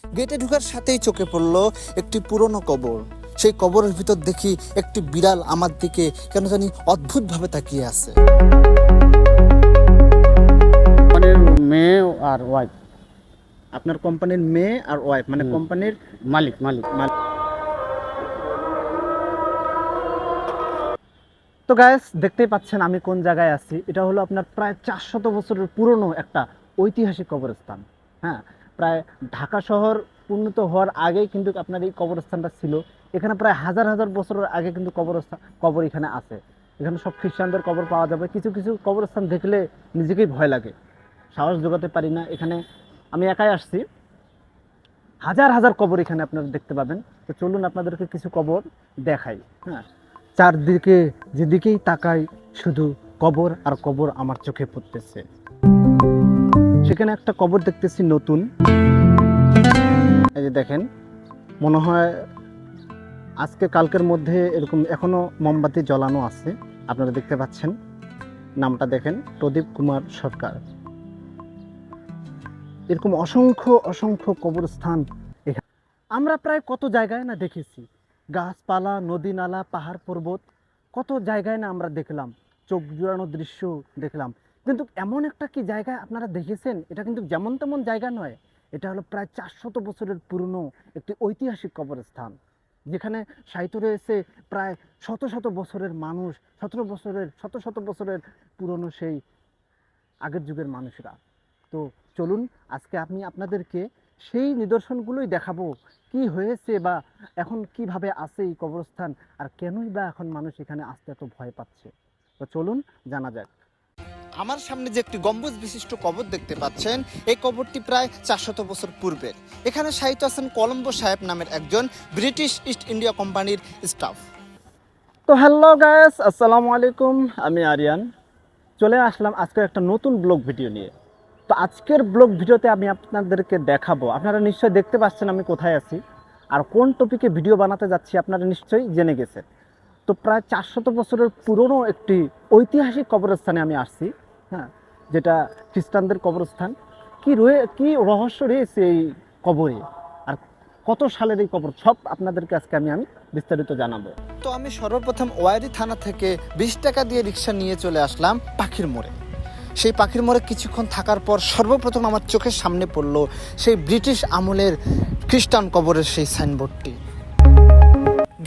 গেটে ঢোকার সাথেই চোখে পড়ল একটি পুরনো কবর। সেই কবরের ভিতর দেখি একটি বিড়াল আমার দিকে কেন জানি অদ্ভুতভাবে তাকিয়ে আছে। মেয়ে আর ওয়াইফ। আপনার কোম্পানির মেয়ে আর ওয়াইফ, মানে কোম্পানির মালিক। তো গাইস, দেখতেই পাচ্ছেন আমি কোন জায়গায় আছি। এটা হলো আপনার প্রায় 400 বছরের পুরনো একটা ঐতিহাসিক কবরস্থান। হ্যাঁ, প্রায় ঢাকা শহর উন্নত হওয়ার আগেই কিন্তু আপনার এই কবরস্থানটা ছিল। এখানে প্রায় হাজার হাজার বছরের আগে কিন্তু কবর এখানে আছে। এখানে সব খ্রিস্টানদের কবর পাওয়া যাবে। কিছু কিছু কবরস্থান দেখলে নিজেকেই ভয় লাগে, সাহস জোগাতে পারি না। এখানে আমি একাই আসছি, হাজার হাজার কবর এখানে আপনারা দেখতে পাবেন। তো চলুন আপনাদেরকে কিছু কবর দেখাই। হ্যাঁ, চারদিকে যেদিকেই তাকাই শুধু কবর আর কবর আমার চোখে পড়তেছে। সেখানে একটা কবর দেখতেছি নতুন, এই যে দেখেন, মনে হয় আজকে কালকের মধ্যে এরকম এখনো মোমবাতি জ্বলানো আছে। আপনারা দেখতে পাচ্ছেন, নামটা দেখেন, প্রদীপ কুমার সরকার। এরকম অসংখ্য অসংখ্য কবরস্থান এখানে আমরা প্রায় কত জায়গায় না দেখেছি। গাছপালা, নদী নালা, পাহাড় পর্বত, কত জায়গায় না আমরা দেখলাম, চোখ জুড়ানো দৃশ্য দেখলাম। কিন্তু এমন একটা কি জায়গায় আপনারা দেখেছেন? এটা কিন্তু যেমন তেমন জায়গা নয়। এটা হলো প্রায় 400 বছরের পুরনো একটি ঐতিহাসিক কবরস্থান, যেখানে সাহিত্য রয়েছে প্রায় শত শত বছরের মানুষ, শত শত বছরের পুরনো সেই আগের যুগের মানুষরা। তো চলুন আজকে আমি আপনাদেরকে সেই নিদর্শনগুলোই দেখাবো, কি হয়েছে বা এখন কিভাবে আছে এই কবরস্থান, আর কেনই বা এখন মানুষ এখানে আসতে এত ভয় পাচ্ছে। তো চলুন জানা যাক। আমার সামনে যে একটি গম্বুজ বিশিষ্ট কবর দেখতে পাচ্ছেন, এই কবরটি প্রায় 400 বছর পূর্বের। এখানে শায়িত আছেন কলম্বো সাহেব নামের একজন ব্রিটিশ ইস্ট ইন্ডিয়া কোম্পানির স্টাফ। তো হ্যালো গাইস, আসসালামু আলাইকুম, আমি আরিয়ান। চলে আসলাম আজকে একটা নতুন ব্লগ ভিডিও নিয়ে। তো আজকের ব্লগ ভিডিওতে আমি আপনাদেরকে দেখাবো, আপনারা নিশ্চয়ই দেখতে পাচ্ছেন আমি কোথায় আছি আর কোন টপিকে ভিডিও বানাতে যাচ্ছি, আপনারা নিশ্চয়ই জেনে গেছেন। তো প্রায় 400 বছরের পুরনো একটি ঐতিহাসিক কবরস্থানে আমি আসছি। হ্যাঁ, যেটা খ্রিস্টানদের কবরস্থান। কি রহস্য রয়েছে এই কবরে, আর কত সালের এই কবর, সব আপনাদেরকে আজকে আমি বিস্তারিত জানাবো। তো আমি সর্বপ্রথম ওয়ারি থানা থেকে 20 টাকা দিয়ে রিক্সা নিয়ে চলে আসলাম পাখির মোড়ে। সেই পাখির মোড়ে কিছুক্ষণ থাকার পর সর্বপ্রথম আমার চোখের সামনে পড়ল সেই ব্রিটিশ আমলের খ্রিস্টান কবরের সেই সাইনবোর্ডটি।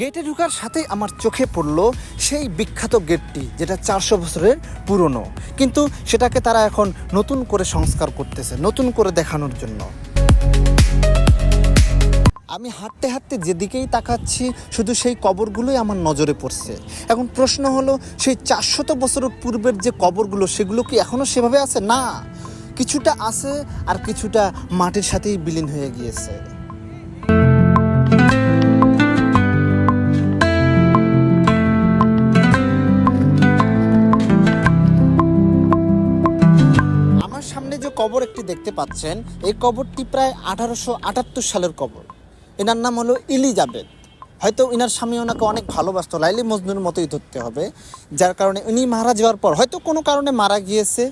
গেটে ঢোকার সাথেই আমার চোখে পড়ল সেই বিখ্যাত গেটটি, যেটা 400 বছরের পুরনো, কিন্তু সেটাকে তারা এখন নতুন করে সংস্কার করতেছে, নতুন করে দেখানোর জন্য। আমি হাঁটতে হাঁটতে যেদিকেই তাকাচ্ছি শুধু সেই কবরগুলোই আমার নজরে পড়ছে। এখন প্রশ্ন হলো, সেই 400 বছরের পূর্বের যে কবরগুলো, সেগুলো কি এখনও সেভাবে আছে? না, কিছুটা আছে আর কিছুটা মাটির সাথেই বিলীন হয়ে গিয়েছে। আমার সামনে যে কবর একটি দেখতে পাচ্ছেন, এই কবরটি প্রায় 1878 সালের কবর। এনার নাম হলো এলিজাবেথ। হয়তো ইনার স্বামী ওনাকে অনেক ভালোবাসত, লাইলি মজনুর মতোই ধরতে হবে, যার কারণে ইনি মারা যাওয়ার পর, হয়তো কোনো কারণে মারা গিয়েছে,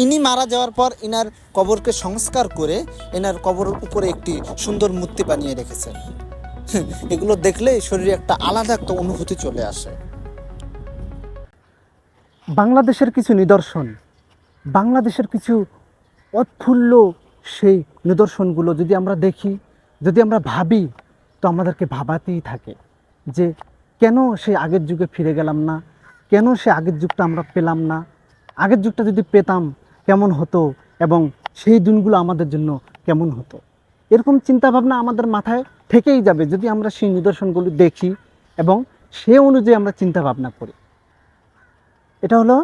ইনি মারা যাওয়ার পর ইনার কবরকে সংস্কার করে এনার কবরের উপরে একটি সুন্দর মূর্তি বানিয়ে রেখেছেন। এগুলো দেখলে শরীরে একটা আলাদা একটা অনুভূতি চলে আসে। বাংলাদেশের কিছু নিদর্শন, বাংলাদেশের কিছু অৎফুল্ল সেই নিদর্শনগুলো যদি আমরা দেখি, যদি আমরা ভাবি, তো আমাদেরকে ভাবাতেই থাকে যে কেন সেই আগের যুগে ফিরে গেলাম না, কেন সে আগের যুগটা আমরা পেলাম না, আগের যুগটা যদি পেতাম কেমন হতো, এবং সেই দিনগুলো আমাদের জন্য কেমন হতো। এরকম চিন্তাভাবনা আমাদের মাথায় থেকেই যাবে যদি আমরা সেই নিদর্শনগুলো দেখি এবং সে অনুযায়ী আমরা চিন্তা ভাবনা করি। এটা হলো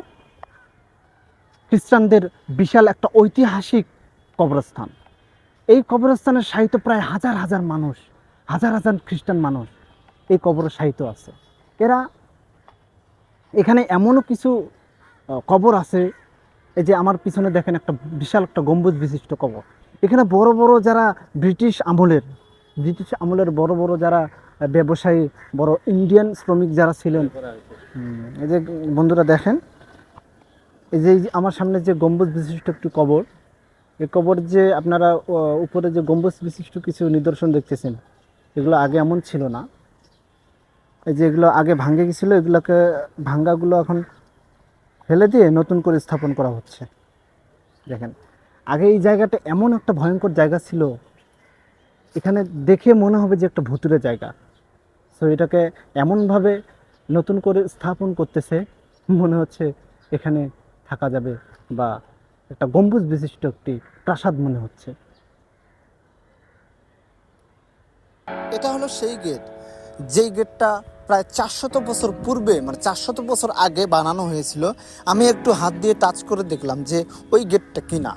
খ্রিস্টানদের বিশাল একটা ঐতিহাসিক কবরস্থান। এই কবরস্থানের সাহিত্য প্রায় হাজার হাজার মানুষ, হাজার হাজার খ্রিস্টান মানুষ এই কবরের সাহিত্য আছে। এখানে এমনও কিছু কবর আছে, এই যে আমার পিছনে দেখেন একটা বিশাল একটা গম্বুজ বিশিষ্ট কবর। এখানে বড় বড় যারা ব্রিটিশ আমলের বড় বড় যারা ব্যবসায়ী, বড় ইন্ডিয়ান শ্রমিক যারা ছিলেন, এই যে বন্ধুরা দেখেন, এই যে আমার সামনে যে গম্বুজ বিশিষ্ট একটি কবর, এই কবর যে আপনারা উপরে যে গম্বুজ বিশিষ্ট কিছু নিদর্শন দেখতেছেন, এগুলো আগে এমন ছিল না। এই যে এগুলো আগে ভাঙে গেছিলো, এগুলোকে ভাঙ্গাগুলো এখন ফেলে দিয়ে নতুন করে স্থাপন করা হচ্ছে। দেখেন, আগে এই জায়গাটা এমন একটা ভয়ঙ্কর জায়গা ছিল, এখানে দেখে মনে হবে যে একটা ভুতুরে জায়গা। সো এটাকে এমনভাবে নতুন করে স্থাপন করতেছে, মনে হচ্ছে এখানে থাকা যাবে, বা একটা গম্বুজ বিশিষ্ট একটি প্রাসাদ মনে হচ্ছে। এটা হলো সেই গেট, যেই গেটটা প্রায় 400 বছর পূর্বে, মানে 400 বছর আগে বানানো হয়েছিল। আমি একটু হাত দিয়ে টাচ করে দেখলাম যে ওই গেটটা কিনা।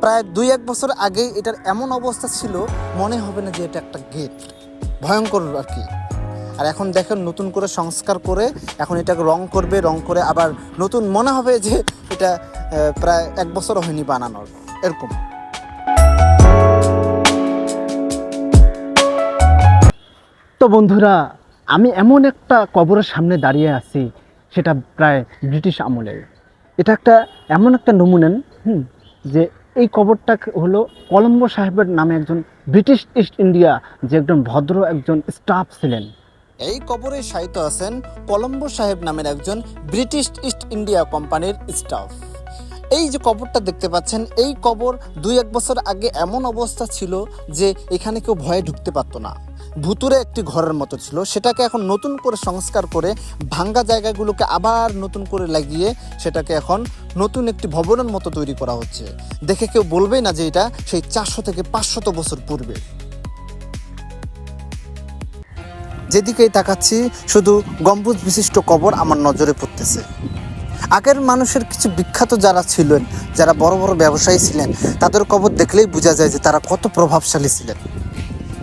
প্রায় 2-1 বছর আগে এটার এমন অবস্থা ছিল, মনে হবে না যে এটা একটা গেট, ভয়ঙ্কর আর কি। আর এখন দেখেন নতুন করে সংস্কার করে এখন এটাকে রং করবে, রং করে আবার নতুন মনে হবে যে এটা প্রায় 1 বছর হয়নি বানানোর, এরকম। তো বন্ধুরা, আমি এমন একটা কবরের সামনে দাঁড়িয়ে আছি, সেটা প্রায় ব্রিটিশ আমলের। এটা একটা এমন একটা নমুনা, যে এই কবরটা হলো কলম্বো সাহেবের নামে একজন ব্রিটিশ ইস্ট ইন্ডিয়া, যে একজন ভদ্র একজন স্টাফ ছিলেন। এই কবরে শায়িত আছেন কলম্বো সাহেব নামের একজন ব্রিটিশ ইস্ট ইন্ডিয়া কোম্পানির স্টাফ। এই যে কবরটা দেখতে পাচ্ছেন, এই কবর 2-1 বছর আগে এমন অবস্থা ছিল যে এখানে কেউ ভয়ে ঢুকতে পারতো না, ভুতুরে একটি ঘরের মতো ছিল। সেটাকে এখন নতুন করে সংস্কার করে ভাঙ্গা জায়গাগুলোকে আবার নতুন করে লাগিয়ে সেটাকে এখন নতুন একটি ভবনের মতো তৈরি করা হচ্ছে। দেখে কেউ বলবেই না যে এটা সেই 400 থেকে 500 বছর পূর্বে। যেদিকেই তাকাচ্ছি শুধু গম্বুজ বিশিষ্ট কবর আমার নজরে পড়তেছে। আগের মানুষের কিছু বিখ্যাত যারা ছিলেন, যারা বড় বড় ব্যবসায়ী ছিলেন, তাদের কবর দেখলেই বোঝা যায় যে তারা কত প্রভাবশালী ছিলেন।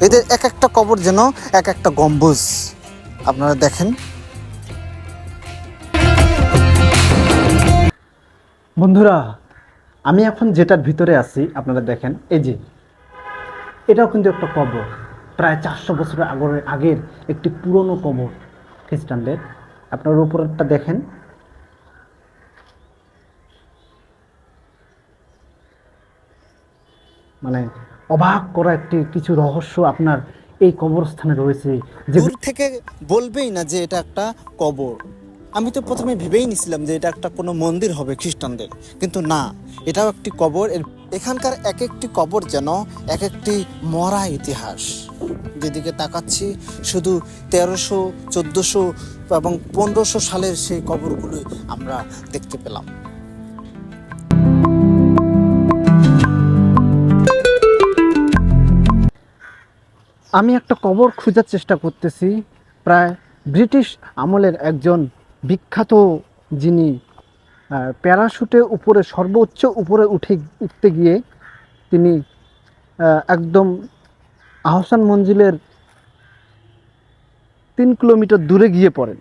এদের এক একটা কবর যেন এক একটা গম্বুজ, আপনারা দেখেন। বন্ধুরা, আমি এখন যেটার ভিতরে আছি আপনারা দেখেন, এই যে এটাও কিন্তু একটা কবর, প্রায় 400 বছরের আগের একটি পুরনো কবর খ্রিস্টানদের। আপনার উপরটা দেখেন, মানে অবাক করা একটি কিছু রহস্য আপনার এই কবরস্থানে রয়েছে। যে দূর থেকে বলবেই না যে এটা একটা কবর। আমি তো প্রথমে ভেবেই নিছিলাম যে এটা একটা কোনো মন্দির হবে খ্রিস্টানদের, কিন্তু না, এটাও একটি কবর। এখানকার এক একটি কবর যেন এক একটি মরা ইতিহাস। যেদিকে তাকাচ্ছি শুধু 1300, 1400 এবং 1500 সালের সেই কবরগুলো আমরা দেখতে পেলাম। আমি একটা কবর খোঁজার চেষ্টা করতেছি, প্রায় ব্রিটিশ আমলের একজন বিখ্যাত, যিনি প্যারাশুটে উপরে সর্বোচ্চ উপরে উঠতে গিয়ে তিনি একদম আহসান মঞ্জিলের 3 কিলোমিটার দূরে গিয়ে পড়েন।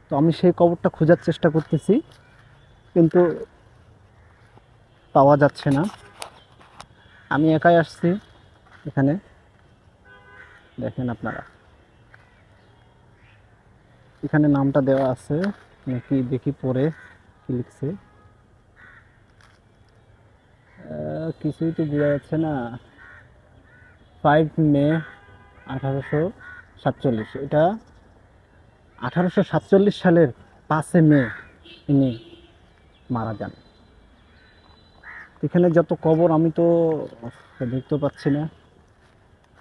তো আমি সেই কবরটা খোঁজার চেষ্টা করতেছি, কিন্তু পাওয়া যাচ্ছে না। আমি একাই আসছি এখানে, দেখেন আপনারা, এখানে নামটা দেওয়া আছে নাকি দেখি পরে কি লিখছে, কিছুই তো বোঝা যাচ্ছে না। 5 মে 1847, এটা 1847 সালের 5 মে ইনি মারা যান। এখানে যত কবর আমি তো দেখতে পাচ্ছি না,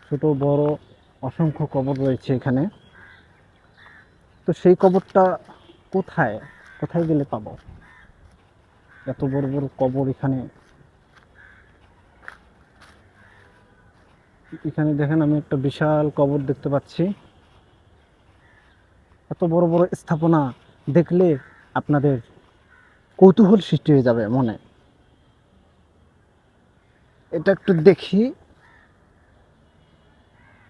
ছোট বড় অসংখ্য কবর রয়েছে এখানে। তো সেই কবরটা কোথায় কোথায় গেলে পাবো? এত বড় বড় কবর এখানে। এখানে দেখেন, আমি একটা বিশাল কবর দেখতে পাচ্ছি। এত বড় বড় স্থাপনা দেখলে আপনাদের কৌতূহল সৃষ্টি হয়ে যাবে মনে। এটা একটু দেখি,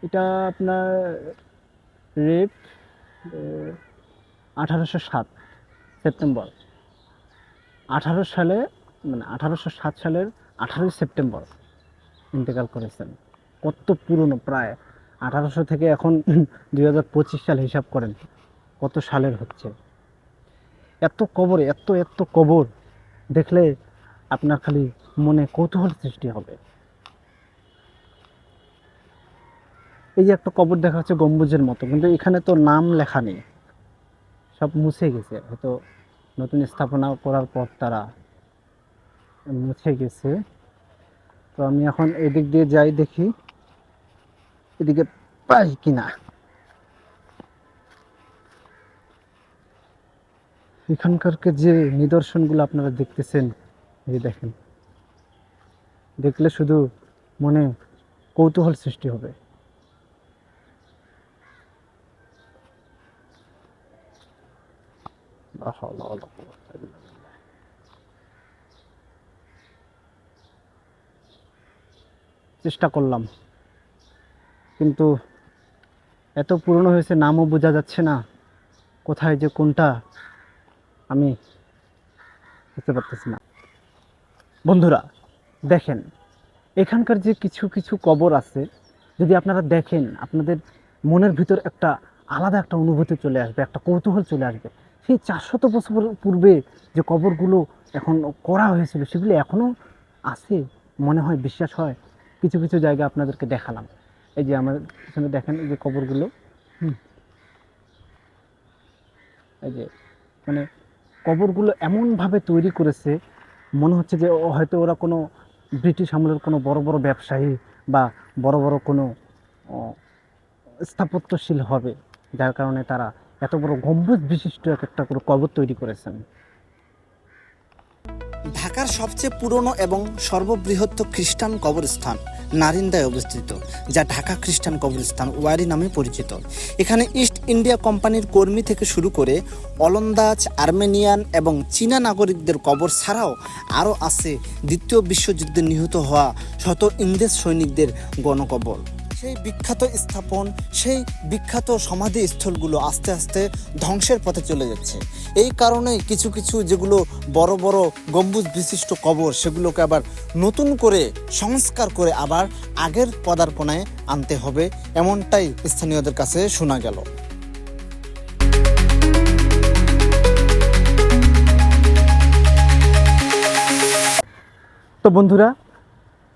এটা আপনার রেপ 1807 সেপ্টেম্বর, 1807 সালের 18 সেপ্টেম্বর ইন্তেকাল করেছেন। কত পুরনো, প্রায় 1800 থেকে এখন 2025 সাল, হিসাব করেন কত সালের হচ্ছে। এত কবর, এত কবর দেখলে আপনার খালি মনে কৌতূহল সৃষ্টি হবে। এই যে একটা কবর দেখা যাচ্ছে গম্বুজের মতো, কিন্তু এখানে তো নাম লেখা নেই, সব মুছে গেছে, হয়তো নতুন স্থাপনা করার পর তারা মুছে গেছে। তো আমি এখন এদিক দিয়ে যাই, দেখি এদিকে পাই কিনা। এখানকার যে নিদর্শনগুলো আপনারা দেখতেছেন, এই দেখেন, দেখলে শুধু মনে কৌতূহল সৃষ্টি হবে। চেষ্টা করলাম, কিন্তু এত পুরনো হয়েছে, নামও বোঝা যাচ্ছে না কোথায় যে কোনটা, আমি বুঝতে পারতেছি না। বন্ধুরা দেখেন, এখানকার যে কিছু কিছু কবর আছে, যদি আপনারা দেখেন আপনাদের মনের ভিতর একটা আলাদা একটা অনুভূতি চলে আসবে, একটা কৌতূহল চলে আসবে। সেই 400 বছর পূর্বে যে কবরগুলো এখন করা হয়েছিল সেগুলো এখনও আছে, মনে হয়, বিশ্বাস হয়। কিছু কিছু জায়গা আপনাদেরকে দেখালাম, এই যে আমার পিছনে দেখেন এই যে কবরগুলো, এই যে মানে কবরগুলো এমনভাবে তৈরি করেছে, মনে হচ্ছে যে হয়তো ওরা কোনো ব্রিটিশ আমলের কোনো বড় বড় ব্যবসায়ী বা বড় বড় কোনো স্থাপত্যশীল হবে, যার কারণে তারা এত বড় গম্বুজ বিশিষ্ট একটা করে কবর তৈরি করেছেন। ঢাকার সবচেয়ে পুরনো এবং সর্ববৃহৎ খ্রিস্টান কবরস্থান নারিন্দায় অবস্থিত, যা ঢাকা খ্রিস্টান কবরস্থান ওয়ারি নামে পরিচিত। এখানে ইস্ট ইন্ডিয়া কোম্পানির কর্মী থেকে শুরু করে ওলন্দাজ, আর্মেনিয়ান এবং চীনা নাগরিকদের কবর ছাড়াও আরও আছে দ্বিতীয় বিশ্বযুদ্ধে নিহত হওয়া শত ইংরেজ সৈনিকদের গণকবর। সেই বিখ্যাত স্থাপন, সেই বিখ্যাত সমাধিস্থলগুলো আস্তে আস্তে ধ্বংসের পথে চলে যাচ্ছে। এই কারণেই কিছু কিছু যেগুলো বড় বড় গম্বুজ বিশিষ্ট কবর, সেগুলোকে আবার নতুন করে সংস্কার করে আবার আগের পদার্পণায় আনতে হবে, এমনটাই স্থানীয়দের কাছে শোনা গেল। তো বন্ধুরা,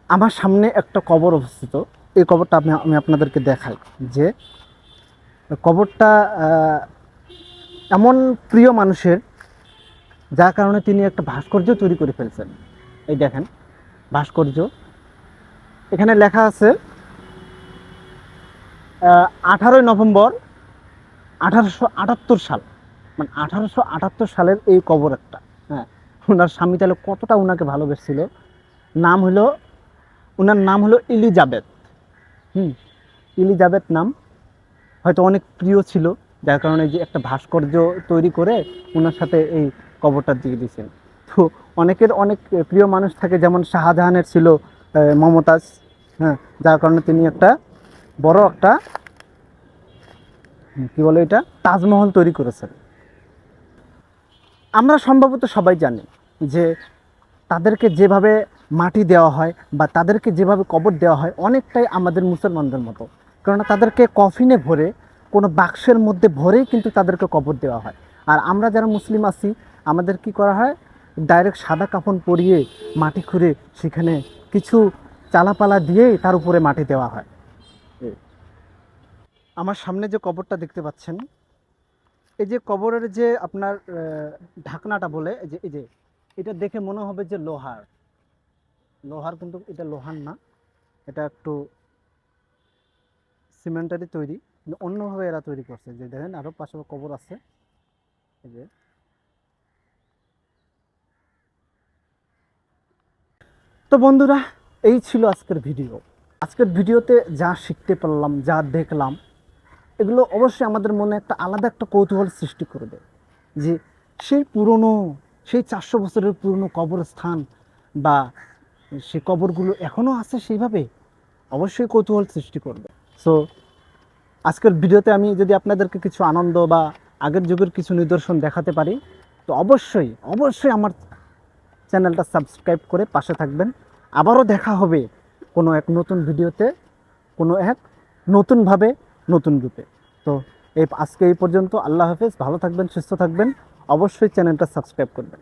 আমার সামনে একটা কবর অবস্থিত, এই কবরটা আমি আপনাদেরকে দেখাই, যে কবরটা এমন প্রিয় মানুষের, যার কারণে তিনি একটা ভাস্কর্য তৈরি করে ফেলছেন। এই দেখেন ভাস্কর্য, এখানে লেখা আছে 18 নভেম্বর 1878 সাল, মানে 1878 সালের এই কবর একটা। হ্যাঁ, ওনার স্বামী তাহলে কতটা ওনাকে ভালোবেসেছিল। ওনার নাম হলো এলিজাবেথ। এলিজাবেথ নাম হয়তো অনেক প্রিয় ছিল, যার কারণে যে একটা ভাস্কর্য তৈরি করে ওনার সাথে এই কবরটা দিয়ে দিয়েছেন। তো অনেকের অনেক প্রিয় মানুষ থাকে, যেমন শাহজাহানের ছিল মমতাজ, হ্যাঁ, যার কারণে তিনি একটা বড় একটা কি বলে এটা, তাজমহল তৈরি করেছেন। আমরা সম্ভবত সবাই জানি যে তাদেরকে যেভাবে মাটি দেওয়া হয় বা তাদেরকে যেভাবে কবর দেওয়া হয় অনেকটাই আমাদের মুসলমানদের মতো, কেননা তাদেরকে কফিনে ভরে কোনো বাক্সের মধ্যে ভরেই কিন্তু তাদেরকে কবর দেওয়া হয়। আর আমরা যারা মুসলিম আছি, আমাদের কি করা হয়, ডাইরেক্ট সাদা কাফন পরিয়ে মাটি খুঁড়ে সেখানে কিছু চালাপালা দিয়েই তার উপরে মাটি দেওয়া হয়। আমার সামনে যে কবরটা দেখতে পাচ্ছেন, এই যে কবরের যে আপনার ঢাকনাটা বলে, এই যে এটা দেখে মনে হবে যে লোহার, কিন্তু এটা লোহার না, এটা একটু সিমেন্টারি তৈরি, কিন্তু অন্যভাবে এরা তৈরি করছে। যে দেখেন আরও পাশে কবর আছে, এই যে। তো বন্ধুরা, এই ছিল আজকের ভিডিও। আজকের ভিডিওতে যা শিখতে পারলাম, যা দেখলাম, এগুলো অবশ্যই আমাদের মনে একটা আলাদা একটা কৌতূহল সৃষ্টি করবে, যে সেই পুরনো, সেই 400 বছরের পুরনো কবরস্থান বা সেই কবরগুলো এখনও আছে সেইভাবে, অবশ্যই কৌতূহল সৃষ্টি করবে। সো আজকের ভিডিওতে আমি যদি আপনাদেরকে কিছু আনন্দ বা আগের যুগের কিছু নিদর্শন দেখাতে পারি, তো অবশ্যই আমার চ্যানেলটা সাবস্ক্রাইব করে পাশে থাকবেন। আবারও দেখা হবে কোনো এক নতুন ভিডিওতে, কোনো এক নতুনভাবে, নতুন রূপে। তো আজকে এই পর্যন্ত। আল্লাহ হাফেজ, ভালো থাকবেন, সুস্থ থাকবেন, অবশ্যই চ্যানেলটা সাবস্ক্রাইব করবেন।